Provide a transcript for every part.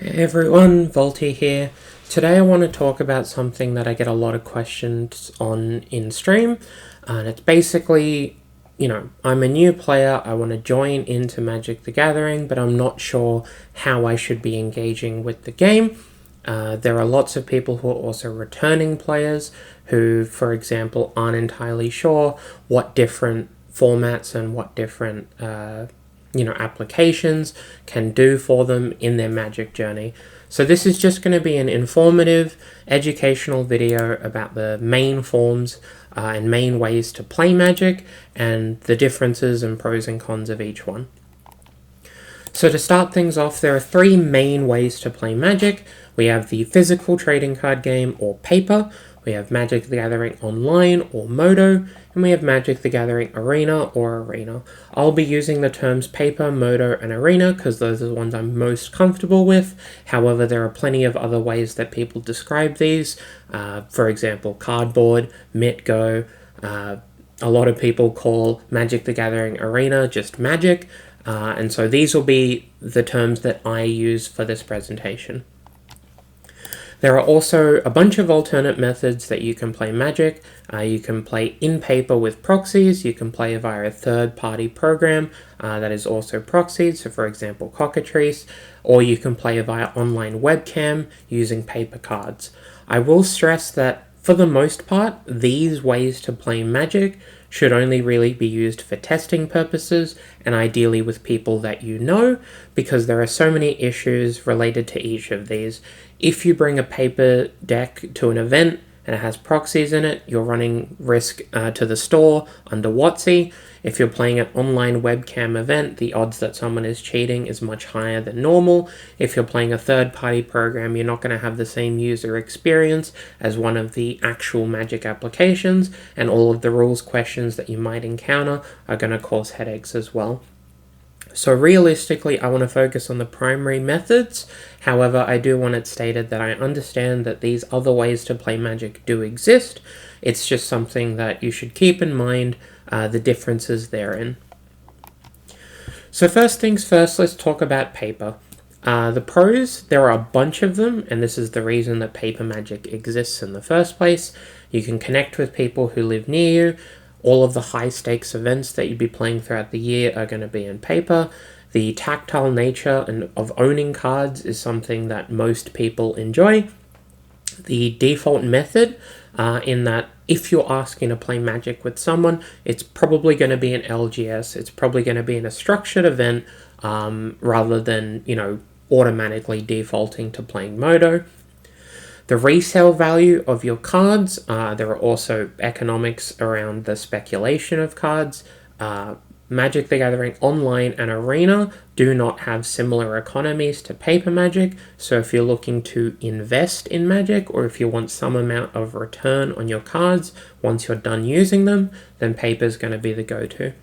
Hey everyone, Voltie here. Today I want to talk about something that I get a lot of questions on in stream, and it's basically, I'm a new player, I want to join into Magic the Gathering, but I'm not sure how I should be engaging with the game. There are lots of people who are also returning players who, for example, aren't entirely sure what different formats and what different applications can do for them in their Magic journey. So this is just going to be an informative, educational video about the main forms and main ways to play Magic and the differences and pros and cons of each one. So to start things off, there are three main ways to play Magic. We have the physical trading card game, or paper. We have Magic the Gathering Online, or Modo. And we have Magic the Gathering Arena, or Arena. I'll be using the terms paper, Modo, and Arena because those are the ones I'm most comfortable with. However, there are plenty of other ways that people describe these. For example, cardboard, MitGo. A lot of people call Magic the Gathering Arena just Magic. And so these will be the terms that I use for this presentation. There are also a bunch of alternate methods that you can play Magic. You can play in paper with proxies. You can play via a third-party program that is also proxied, so for example Cockatrice, or you can play via online webcam using paper cards. I will stress that for the most part, these ways to play Magic should only really be used for testing purposes and ideally with people that you know, because there are so many issues related to each of these. If you bring a paper deck to an event and it has proxies in it, you're running risk to the store under Voltie. If you're playing an online webcam event, the odds that someone is cheating is much higher than normal. If you're playing a third-party program, you're not going to have the same user experience as one of the actual Magic applications, and all of the rules questions that you might encounter are going to cause headaches as well. So realistically, I want to focus on the primary methods. However, I do want it stated that I understand that these other ways to play Magic do exist. It's just something that you should keep in mind, the differences therein. So first things first, let's talk about paper. The pros, there are a bunch of them, and this is the reason that paper Magic exists in the first place. You can connect with people who live near you. All of the high-stakes events that you'd be playing throughout the year are going to be in paper. The tactile nature of owning cards is something that most people enjoy. The default method, in that if you're asking to play Magic with someone, it's probably going to be an LGS. It's probably going to be in a structured event rather than, automatically defaulting to playing Modo. The resale value of your cards, there are also economics around the speculation of cards. Magic the Gathering Online and Arena do not have similar economies to paper Magic, so if you're looking to invest in Magic, or if you want some amount of return on your cards once you're done using them, then paper is going to be the go-to.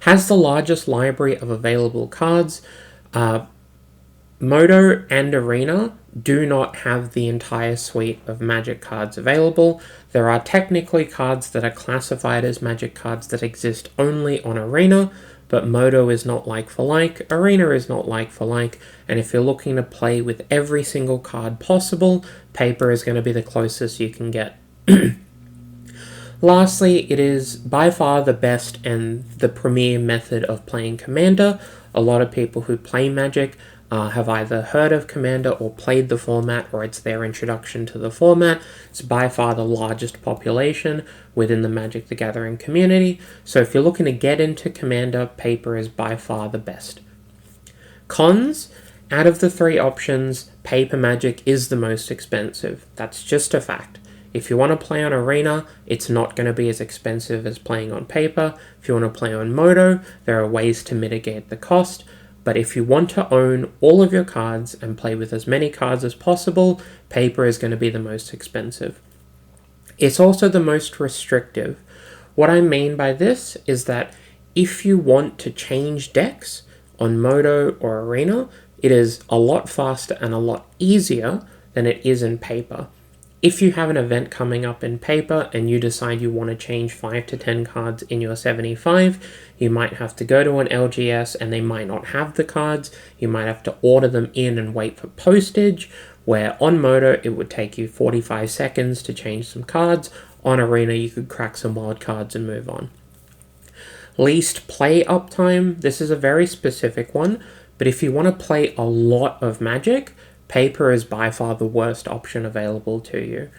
Has the largest library of available cards. Modo and Arena do not have the entire suite of Magic cards available. There are technically cards that are classified as Magic cards that exist only on Arena, but Modo is not like for like, Arena is not like for like, and if you're looking to play with every single card possible, paper is going to be the closest you can get. Lastly, it is by far the best and the premier method of playing Commander. A lot of people who play Magic have either heard of Commander or played the format, or it's their introduction to the format. It's by far the largest population within the Magic the Gathering community, so if you're looking to get into Commander, paper is by far the best. Cons, out of the three options, paper Magic is the most expensive. That's just a fact. If you want to play on Arena, it's not going to be as expensive as playing on paper. If you want to play on Modo, there are ways to mitigate the cost. But if you want to own all of your cards and play with as many cards as possible, paper is going to be the most expensive. It's also the most restrictive. What I mean by this is that if you want to change decks on Modo or Arena, it is a lot faster and a lot easier than it is in paper. If you have an event coming up in paper and you decide you want to change 5 to 10 cards in your 75, you might have to go to an LGS and they might not have the cards. You might have to order them in and wait for postage, where on Moto it would take you 45 seconds to change some cards. On Arena you could crack some wild cards and move on. Least play uptime, this is a very specific one, but if you want to play a lot of Magic, paper is by far the worst option available to you.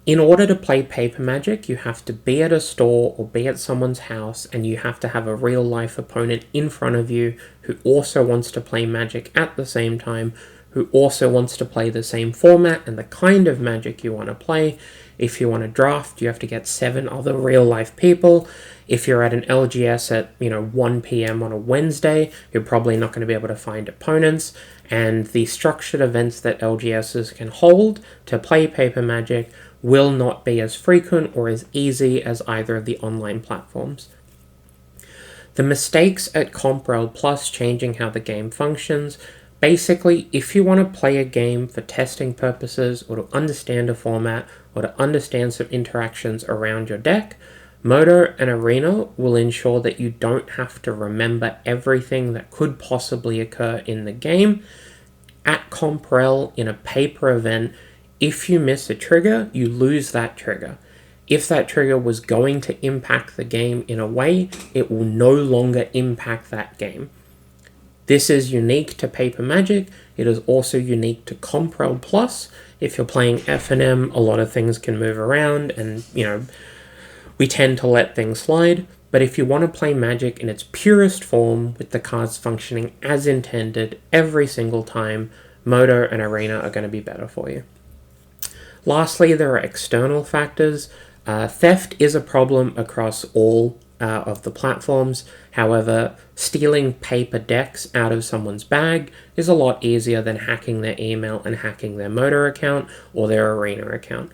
In order to play paper Magic, you have to be at a store or be at someone's house, and you have to have a real life opponent in front of you who also wants to play Magic at the same time, who also wants to play the same format and the kind of Magic you want to play. If you want to draft, you have to get 7 other real life people. If you're at an LGS at 1 p.m. on a Wednesday, you're probably not going to be able to find opponents, and the structured events that LGSs can hold to play paper Magic will not be as frequent or as easy as either of the online platforms. The mistakes at Comprel Plus changing how the game functions. Basically, if you want to play a game for testing purposes or to understand a format or to understand some interactions around your deck, Moto and Arena will ensure that you don't have to remember everything that could possibly occur in the game. At Comprel, in a paper event, if you miss a trigger, you lose that trigger. If that trigger was going to impact the game in a way, it will no longer impact that game. This is unique to paper Magic. It is also unique to Comprel Plus. If you're playing F&M, a lot of things can move around and, we tend to let things slide. But if you want to play Magic in its purest form with the cards functioning as intended every single time, Moto and Arena are going to be better for you. Lastly, there are external factors. Theft is a problem across all of the platforms. However, stealing paper decks out of someone's bag is a lot easier than hacking their email and hacking their Moto account or their Arena account.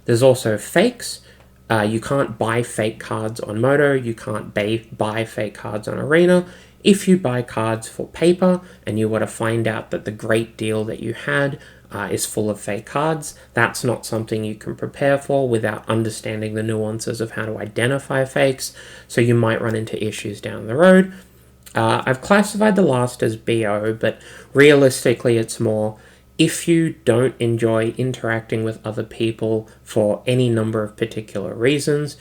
There's also fakes. You can't buy fake cards on Moto, you can't buy fake cards on Arena. If you buy cards for paper and you were to find out that the great deal that you had is full of fake cards, that's not something you can prepare for without understanding the nuances of how to identify fakes, so you might run into issues down the road. I've classified the last as BO, but realistically it's more if you don't enjoy interacting with other people for any number of particular reasons,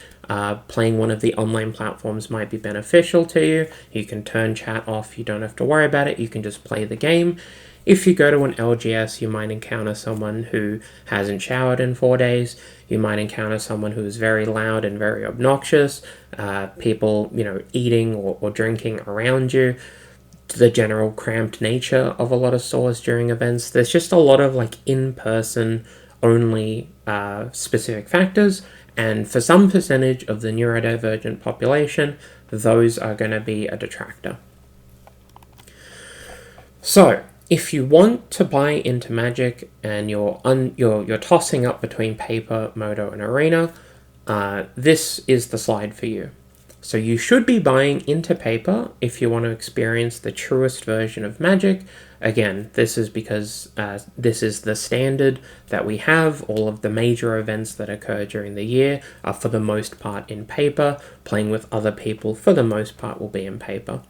playing one of the online platforms might be beneficial to you. You can turn chat off, you don't have to worry about it, you can just play the game. If you go to an LGS, you might encounter someone who hasn't showered in 4 days. You might encounter someone who is very loud and very obnoxious. People, eating or drinking around you. The general cramped nature of a lot of stores during events. There's just a lot of in-person only specific factors. And for some percentage of the neurodivergent population, those are going to be a detractor. So, if you want to buy into Magic and you're tossing up between paper, Moto, and Arena, this is the slide for you. So you should be buying into paper if you want to experience the truest version of Magic. Again, this is because this is the standard that we have. All of the major events that occur during the year are for the most part in paper. Playing with other people for the most part will be in paper.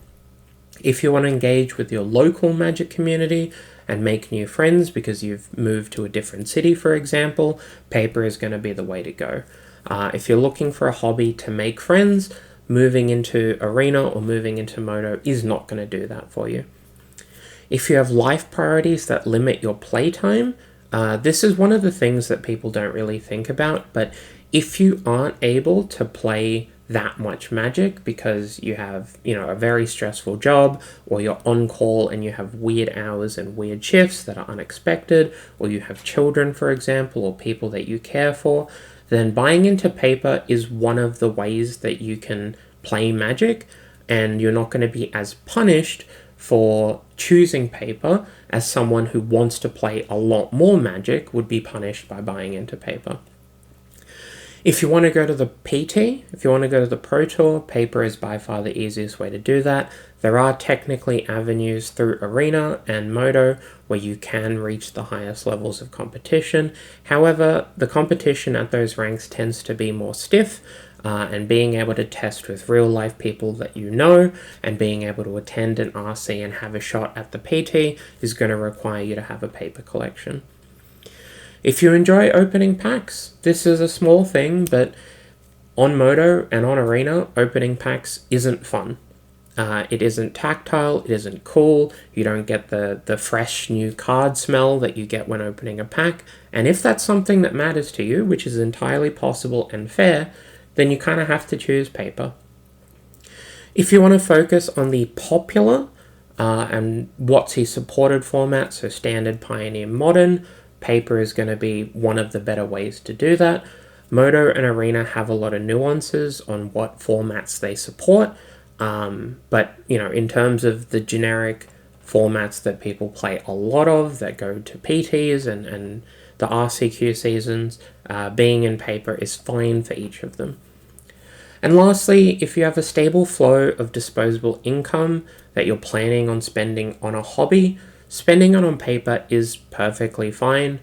If you want to engage with your local Magic community and make new friends because you've moved to a different city, for example, paper is going to be the way to go. If you're looking for a hobby to make friends, moving into Arena or moving into Moto is not going to do that for you. If you have life priorities that limit your playtime, this is one of the things that people don't really think about, but if you aren't able to play that much Magic because you have, a very stressful job, or you're on call and you have weird hours and weird shifts that are unexpected, or you have children, for example, or people that you care for, then buying into paper is one of the ways that you can play Magic, and you're not going to be as punished for choosing paper as someone who wants to play a lot more Magic would be punished by buying into paper. If you want to go to the PT, if you want to go to the Pro Tour, paper is by far the easiest way to do that. There are technically avenues through Arena and Modo where you can reach the highest levels of competition. However, the competition at those ranks tends to be more stiff, and being able to test with real life people that you know and being able to attend an RC and have a shot at the PT is going to require you to have a paper collection. If you enjoy opening packs, this is a small thing, but on Modo and on Arena, opening packs isn't fun. It isn't tactile, it isn't cool, you don't get the fresh new card smell that you get when opening a pack, and if that's something that matters to you, which is entirely possible and fair, then you kind of have to choose paper. If you want to focus on the popular and Voltie supported formats, so Standard, Pioneer, Modern, paper is going to be one of the better ways to do that. Modo and Arena have a lot of nuances on what formats they support, but in terms of the generic formats that people play a lot of, that go to PTs and the RCQ seasons, being in paper is fine for each of them. And lastly, if you have a stable flow of disposable income that you're planning on spending on a hobby, spending it on paper is perfectly fine.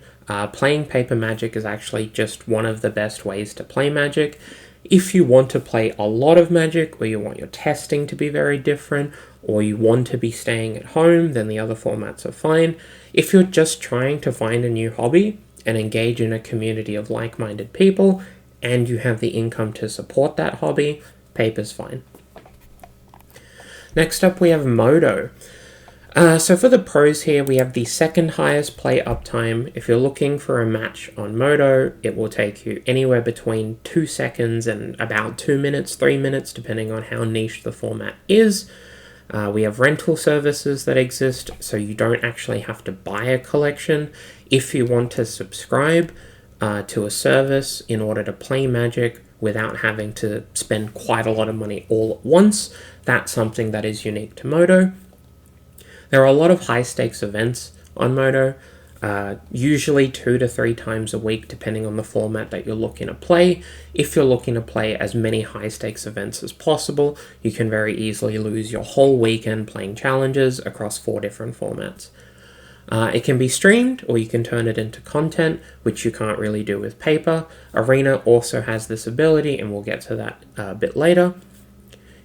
Playing paper Magic is actually just one of the best ways to play Magic. If you want to play a lot of Magic, or you want your testing to be very different, or you want to be staying at home, then the other formats are fine. If you're just trying to find a new hobby and engage in a community of like-minded people, and you have the income to support that hobby, paper's fine. Next up, we have Modo. So for the pros here, we have the second highest play uptime. If you're looking for a match on Modo, it will take you anywhere between 2 seconds and about 2 minutes, 3 minutes, depending on how niche the format is. We have rental services that exist, so you don't actually have to buy a collection. If you want to subscribe to a service in order to play Magic without having to spend quite a lot of money all at once, that's something that is unique to Modo. There are a lot of high-stakes events on Modo, usually 2 to 3 times a week, depending on the format that you're looking to play. If you're looking to play as many high-stakes events as possible, you can very easily lose your whole weekend playing challenges across 4 different formats. It can be streamed, or you can turn it into content, which you can't really do with paper. Arena also has this ability, and we'll get to that a bit later.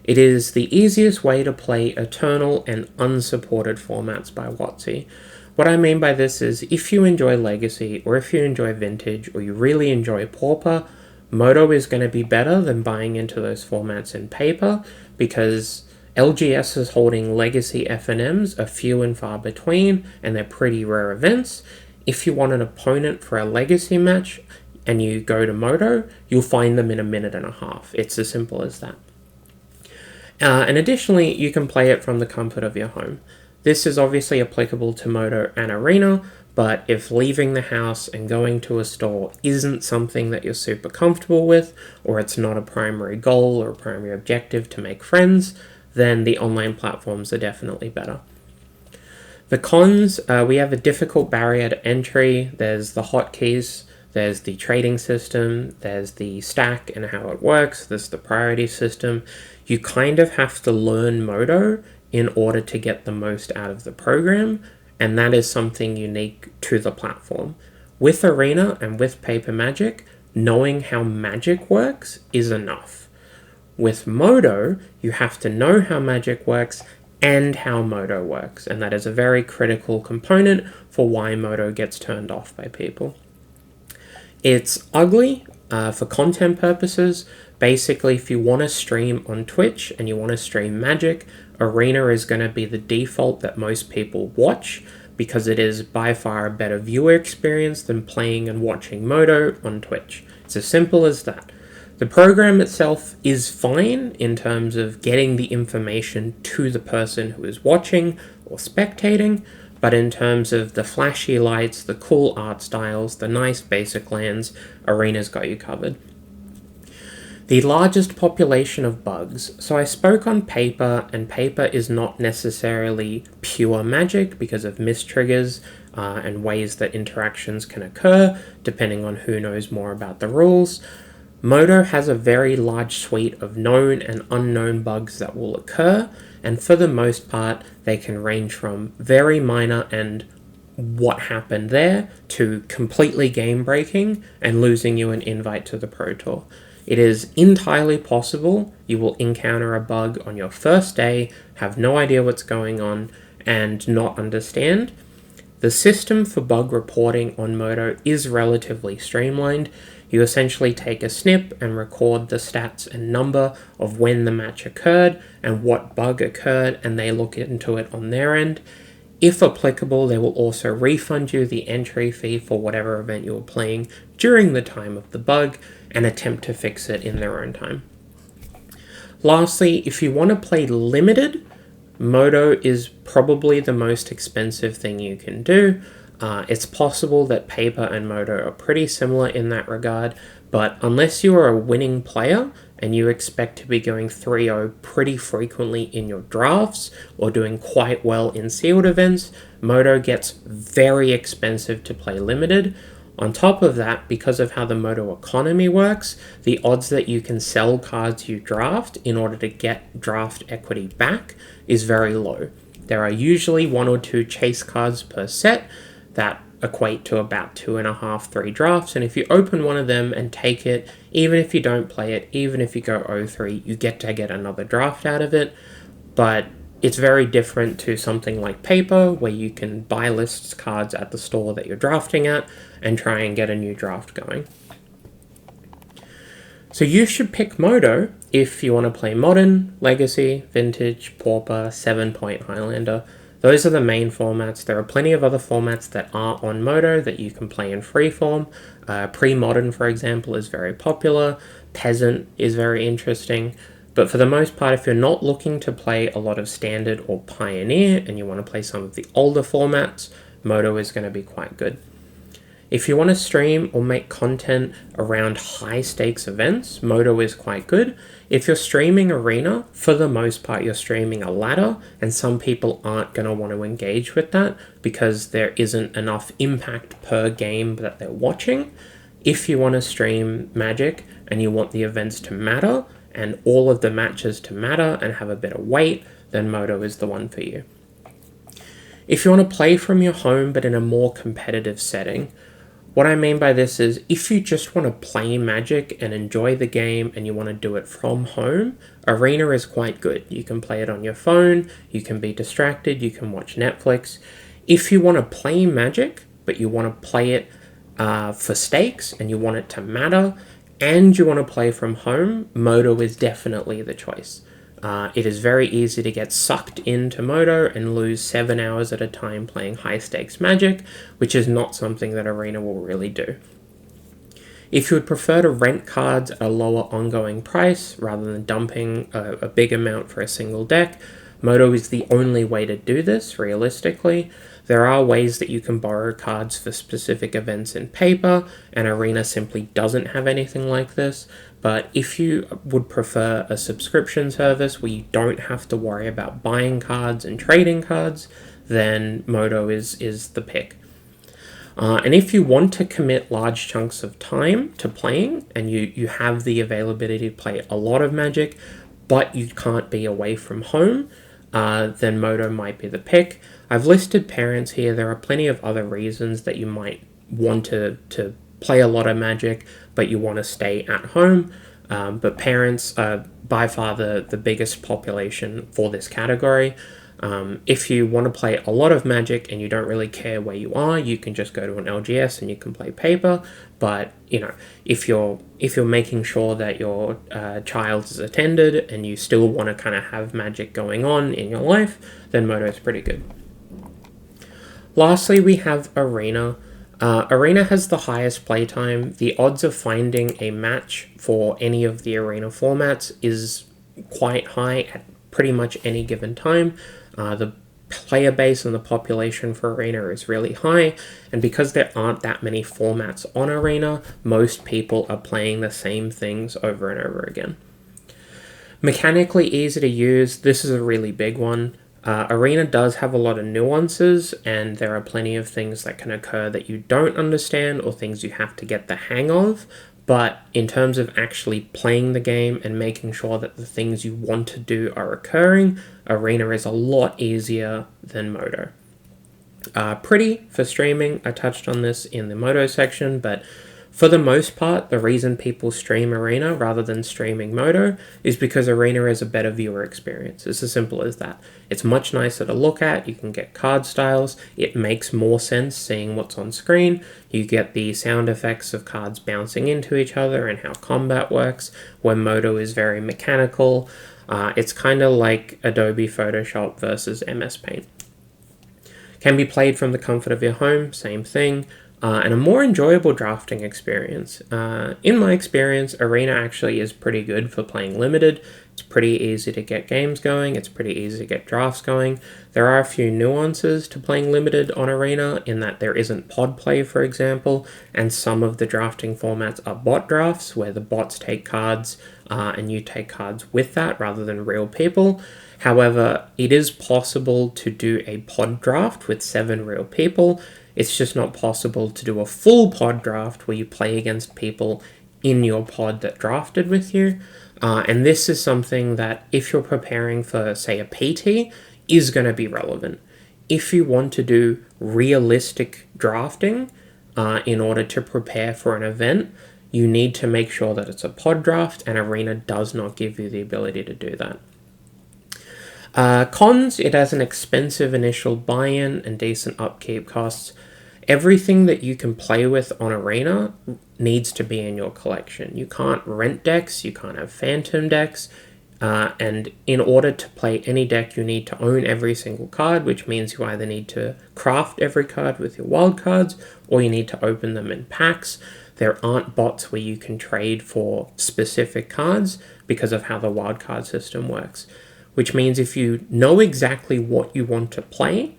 It is the easiest way to play Eternal and unsupported formats by Voltie. What I mean by this is, if you enjoy Legacy, or if you enjoy Vintage, or you really enjoy Pauper, Modo is going to be better than buying into those formats in paper, because LGSs holding Legacy FNMs are few and far between, and they're pretty rare events. If you want an opponent for a Legacy match, and you go to Modo, you'll find them in a minute and a half. It's as simple as that. And additionally, you can play it from the comfort of your home. This is obviously applicable to Modo and Arena, but if leaving the house and going to a store isn't something that you're super comfortable with, or it's not a primary goal or a primary objective to make friends, then the online platforms are definitely better. The cons, we have a difficult barrier to entry. There's the hotkeys, there's the trading system, there's the stack and how it works, there's the priority system. You kind of have to learn Modo in order to get the most out of the program, and that is something unique to the platform. With Arena and with Paper Magic, knowing how Magic works is enough. With Modo, you have to know how Magic works and how Modo works, and that is a very critical component for why Modo gets turned off by people. It's ugly for content purposes. Basically, if you want to stream on Twitch and you want to stream Magic, Arena is going to be the default that most people watch, because it is by far a better viewer experience than playing and watching Modo on Twitch. It's as simple as that. The program itself is fine in terms of getting the information to the person who is watching or spectating, but in terms of the flashy lights, the cool art styles, the nice basic lands, Arena's got you covered. The largest population of bugs. So I spoke on paper, and paper is not necessarily pure Magic because of mistriggers and ways that interactions can occur, depending on who knows more about the rules. Modo has a very large suite of known and unknown bugs that will occur, and for the most part, they can range from very minor and what happened there to completely game breaking and losing you an invite to the Pro Tour. It is entirely possible you will encounter a bug on your first day, have no idea what's going on, and not understand. The system for bug reporting on Modo is relatively streamlined. You essentially take a snip and record the stats and number of when the match occurred and what bug occurred, and they look into it on their end. If applicable, they will also refund you the entry fee for whatever event you were playing during the time of the bug and attempt to fix it in their own time. Lastly, if you want to play limited, Modo is probably the most expensive thing you can do. It's possible that paper and Modo are pretty similar in that regard, but unless you are a winning player and you expect to be going 3-0 pretty frequently in your drafts or doing quite well in sealed events, Modo gets very expensive to play limited. On top of that, because of how the Modo economy works, the odds that you can sell cards you draft in order to get draft equity back is very low. There are usually 1 or 2 chase cards per set that equate to about 2.5, 3 drafts, and if you open one of them and take it, even if you don't play it, even if you go 0-3, you get to get another draft out of it. But it's very different to something like paper, where you can buy lists cards at the store that you're drafting at and try and get a new draft going. So you should pick Modo if you want to play Modern, Legacy, Vintage, Pauper, 7-Point Highlander. Those are the main formats. There are plenty of other formats that are on Modo that you can play in freeform. Pre-Modern, for example, is very popular. Peasant is very interesting. But for the most part, if you're not looking to play a lot of Standard or Pioneer and you want to play some of the older formats, Modo is going to be quite good. If you want to stream or make content around high-stakes events, Modo is quite good. If you're streaming Arena, for the most part, you're streaming a ladder, and some people aren't going to want to engage with that because there isn't enough impact per game that they're watching. If you want to stream Magic and you want the events to matter and all of the matches to matter and have a bit of weight, then Modo is the one for you. If you want to play from your home but in a more competitive setting, what I mean by this is if you just want to play Magic and enjoy the game and you want to do it from home, Arena is quite good. You can play it on your phone, you can be distracted, you can watch Netflix. If you want to play Magic, but you want to play it for stakes and you want it to matter, and you want to play from home, Modo is definitely the choice. It is very easy to get sucked into Modo and lose 7 hours at a time playing high-stakes Magic, which is not something that Arena will really do. If you would prefer to rent cards at a lower ongoing price rather than dumping a big amount for a single deck, Modo is the only way to do this, realistically. There are ways that you can borrow cards for specific events in paper, and Arena simply doesn't have anything like this. But if you would prefer a subscription service where you don't have to worry about buying cards and trading cards, then Modo is the pick. And if you want to commit large chunks of time to playing, and you have the availability to play a lot of Magic, but you can't be away from home, then Modo might be the pick. I've listed parents here. There are plenty of other reasons that you might want to play a lot of Magic, but you want to stay at home. But parents are by far the biggest population for this category. If you want to play a lot of Magic and you don't really care where you are, you can just go to an LGS and you can play paper. But if you're making sure that your child is attended and you still want to kind of have Magic going on in your life, then Modo is pretty good. Lastly, we have Arena. Arena has the highest playtime. The odds of finding a match for any of the Arena formats is quite high at pretty much any given time. The player base and the population for Arena is really high, and because there aren't that many formats on Arena, most people are playing the same things over and over again. Mechanically easy to use, this is a really big one. Arena does have a lot of nuances, and there are plenty of things that can occur that you don't understand or things you have to get the hang of, But in terms of actually playing the game and making sure that the things you want to do are occurring, Arena is a lot easier than Modo. Pretty for streaming, I touched on this in the Modo section, but for the most part, the reason people stream Arena rather than streaming Modo is because Arena is a better viewer experience. It's as simple as that. It's much nicer to look at, you can get card styles, it makes more sense seeing what's on screen, you get the sound effects of cards bouncing into each other and how combat works, where Modo is very mechanical. It's kind of like Adobe Photoshop versus MS Paint. Can be played from the comfort of your home, same thing. And a more enjoyable drafting experience. In my experience, Arena actually is pretty good for playing limited. It's pretty easy to get games going. It's pretty easy to get drafts going. There are a few nuances to playing limited on Arena in that there isn't pod play, for example, and some of the drafting formats are bot drafts where the bots take cards and you take cards with that rather than real people. However, it is possible to do a pod draft with 7 real people. It's just not possible to do a full pod draft where you play against people in your pod that drafted with you. And this is something that if you're preparing for, say, a PT, is going to be relevant. If you want to do realistic drafting in order to prepare for an event, you need to make sure that it's a pod draft, and Arena does not give you the ability to do that. Cons, it has an expensive initial buy-in and decent upkeep costs. Everything that you can play with on Arena needs to be in your collection. You can't rent decks, you can't have phantom decks, and in order to play any deck, you need to own every single card, which means you either need to craft every card with your wild cards, or you need to open them in packs. There aren't bots where you can trade for specific cards because of how the wild card system works. Which means if you know exactly what you want to play,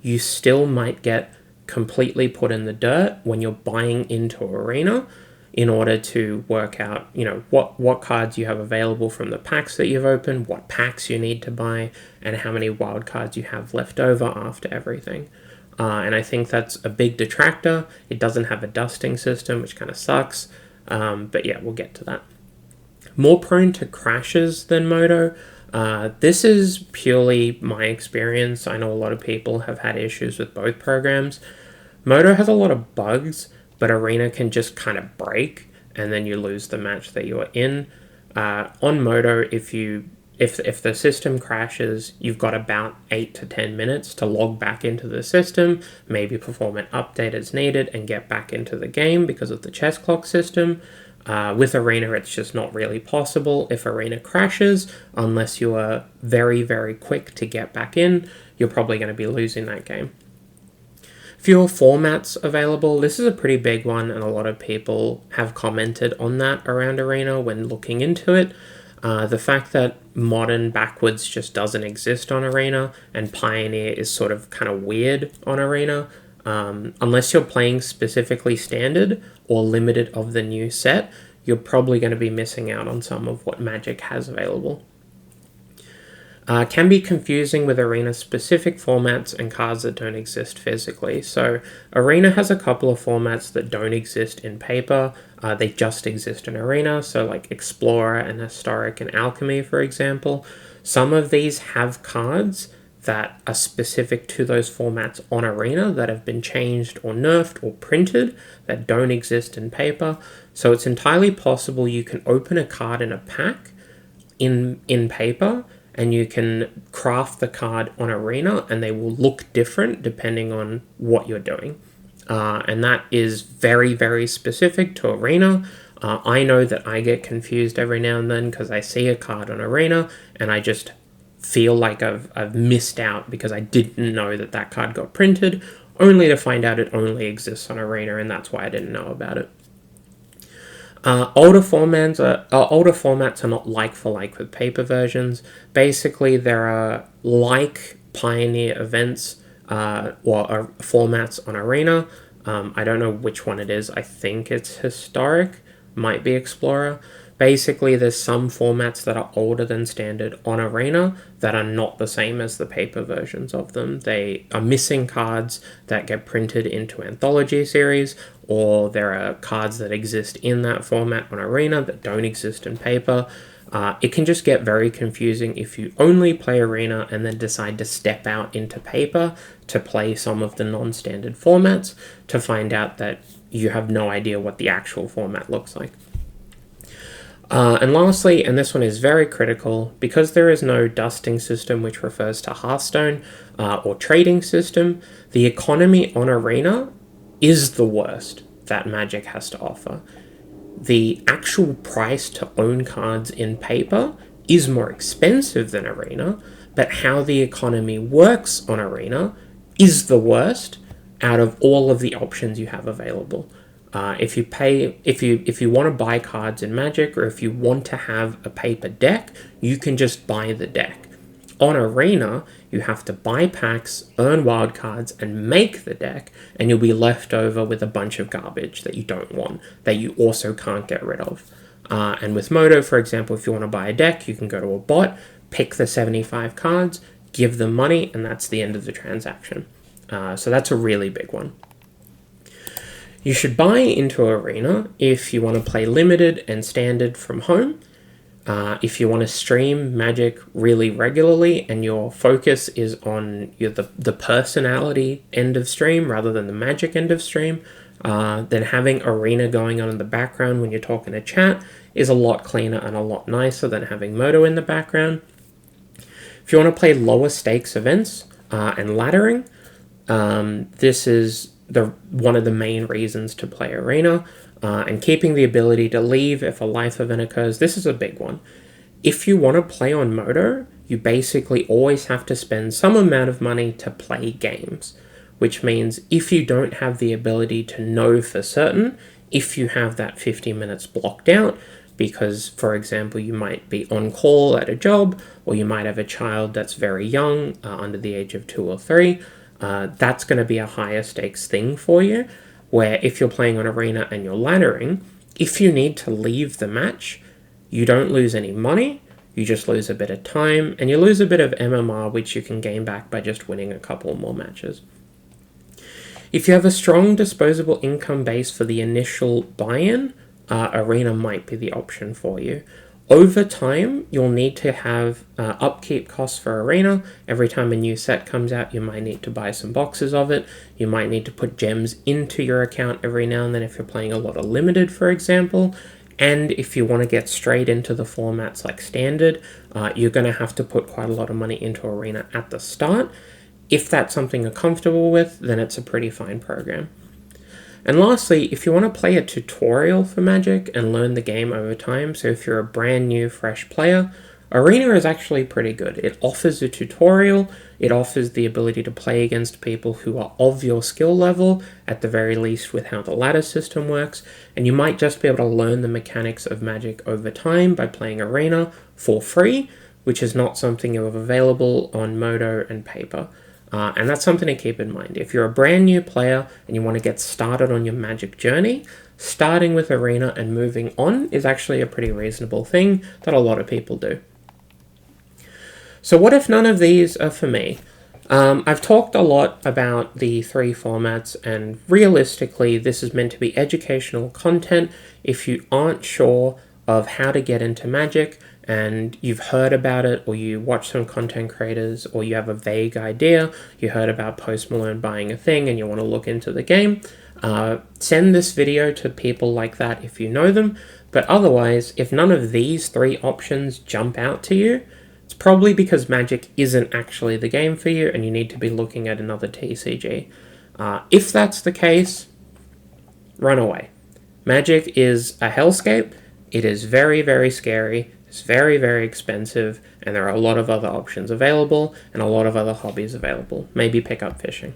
you still might get completely put in the dirt when you're buying into Arena in order to work out, what cards you have available from the packs that you've opened, what packs you need to buy, and how many wild cards you have left over after everything. And I think that's a big detractor. It doesn't have a dusting system, which kind of sucks. But yeah, we'll get to that. More prone to crashes than Modo. This is purely my experience. I know a lot of people have had issues with both programs. Modo has a lot of bugs, but Arena can just kind of break, and then you lose the match that you're in. On Modo, if the system crashes, you've got about 8 to 10 minutes to log back into the system, maybe perform an update as needed, and get back into the game because of the chess clock system. With Arena, it's just not really possible. If Arena crashes, unless you are very, very quick to get back in, you're probably going to be losing that game. Fewer formats available. This is a pretty big one, and a lot of people have commented on that around Arena when looking into it. The fact that Modern backwards just doesn't exist on Arena, and Pioneer is sort of kind of weird on Arena. Unless you're playing specifically Standard or Limited of the new set, you're probably going to be missing out on some of what Magic has available. Can be confusing with Arena-specific formats and cards that don't exist physically. So Arena has a couple of formats that don't exist in paper. They just exist in Arena, so like Explorer and Historic and Alchemy, for example. Some of these have cards that are specific to those formats on Arena that have been changed or nerfed or printed that don't exist in paper. So it's entirely possible you can open a card in a pack in paper, and you can craft the card on Arena, and they will look different depending on what you're doing. And that is very, very specific to Arena. I know that I get confused every now and then because I see a card on Arena, and I just feel like I've missed out because I didn't know that card got printed, only to find out it only exists on Arena, and that's why I didn't know about it. Older formats are not like for like with paper versions. Basically, there are like Pioneer events or formats on Arena. I don't know which one it is. I think it's Historic, might be Explorer. Basically, there's some formats that are older than standard on Arena that are not the same as the paper versions of them. They are missing cards that get printed into Anthology series, or there are cards that exist in that format on Arena that don't exist in paper. It can just get very confusing if you only play Arena and then decide to step out into paper to play some of the non-standard formats to find out that you have no idea what the actual format looks like. And lastly, and this one is very critical, because there is no dusting system which refers to Hearthstone or trading system, the economy on Arena is the worst that Magic has to offer. The actual price to own cards in paper is more expensive than Arena, but how the economy works on Arena is the worst out of all of the options you have available. If you want to buy cards in Magic, or if you want to have a paper deck, you can just buy the deck. On Arena, you have to buy packs, earn wildcards, and make the deck, and you'll be left over with a bunch of garbage that you don't want, that you also can't get rid of. And with Moto, for example, if you want to buy a deck, you can go to a bot, pick the 75 cards, give them money, and that's the end of the transaction. So that's a really big one. You should buy into Arena if you want to play limited and standard from home. If you want to stream Magic really regularly and your focus is on the personality end of stream rather than the Magic end of stream, then having Arena going on in the background when you're talking to chat is a lot cleaner and a lot nicer than having Moto in the background. If you want to play lower stakes events and laddering, this is one of the main reasons to play Arena, and keeping the ability to leave if a life event occurs. This is a big one. If you want to play on Moto, you basically always have to spend some amount of money to play games, which means if you don't have the ability to know for certain if you have that 50 minutes blocked out, because, for example, you might be on call at a job, or you might have a child that's very young, under the age of 2 or 3, that's going to be a higher stakes thing for you, where if you're playing on Arena and you're laddering, if you need to leave the match, you don't lose any money, you just lose a bit of time, and you lose a bit of MMR, which you can gain back by just winning a couple more matches. If you have a strong disposable income base for the initial buy-in, Arena might be the option for you. Over time, you'll need to have upkeep costs for Arena. Every time a new set comes out, you might need to buy some boxes of it. You might need to put gems into your account every now and then if you're playing a lot of Limited, for example. And if you want to get straight into the formats like Standard, you're going to have to put quite a lot of money into Arena at the start. If that's something you're comfortable with, then it's a pretty fine program. And lastly, if you want to play a tutorial for Magic and learn the game over time, so if you're a brand new, fresh player, Arena is actually pretty good. It offers a tutorial, it offers the ability to play against people who are of your skill level, at the very least with how the ladder system works, and you might just be able to learn the mechanics of Magic over time by playing Arena for free, which is not something you have available on Moto and paper. And that's something to keep in mind. If you're a brand new player and you want to get started on your Magic journey, starting with Arena and moving on is actually a pretty reasonable thing that a lot of people do. So what if none of these are for me? I've talked a lot about the 3 formats, and realistically this is meant to be educational content. If you aren't sure of how to get into Magic, and you've heard about it, or you watch some content creators, or you have a vague idea, you heard about Post Malone buying a thing and you want to look into the game, send this video to people like that if you know them. But otherwise, if none of these 3 options jump out to you, it's probably because Magic isn't actually the game for you and you need to be looking at another TCG. If that's the case, run away. Magic is a hellscape. It is very, very scary. It's very, very expensive, and there are a lot of other options available and a lot of other hobbies available. Maybe pick up fishing.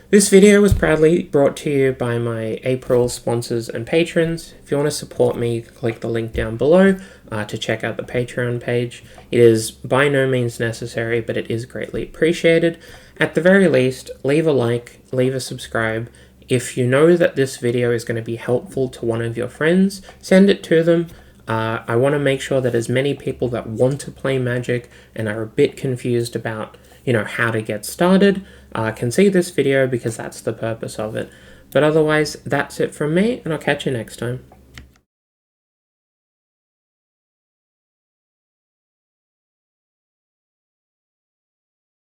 This video was proudly brought to you by my April sponsors and patrons. If you want to support me, click the link down below to check out the Patreon page. It is by no means necessary, but it is greatly appreciated. At the very least, leave a like, leave a subscribe. If you know that this video is going to be helpful to one of your friends, send it to them. I want to make sure that as many people that want to play Magic and are a bit confused about, how to get started, can see this video, because that's the purpose of it. But otherwise, that's it from me, and I'll catch you next time.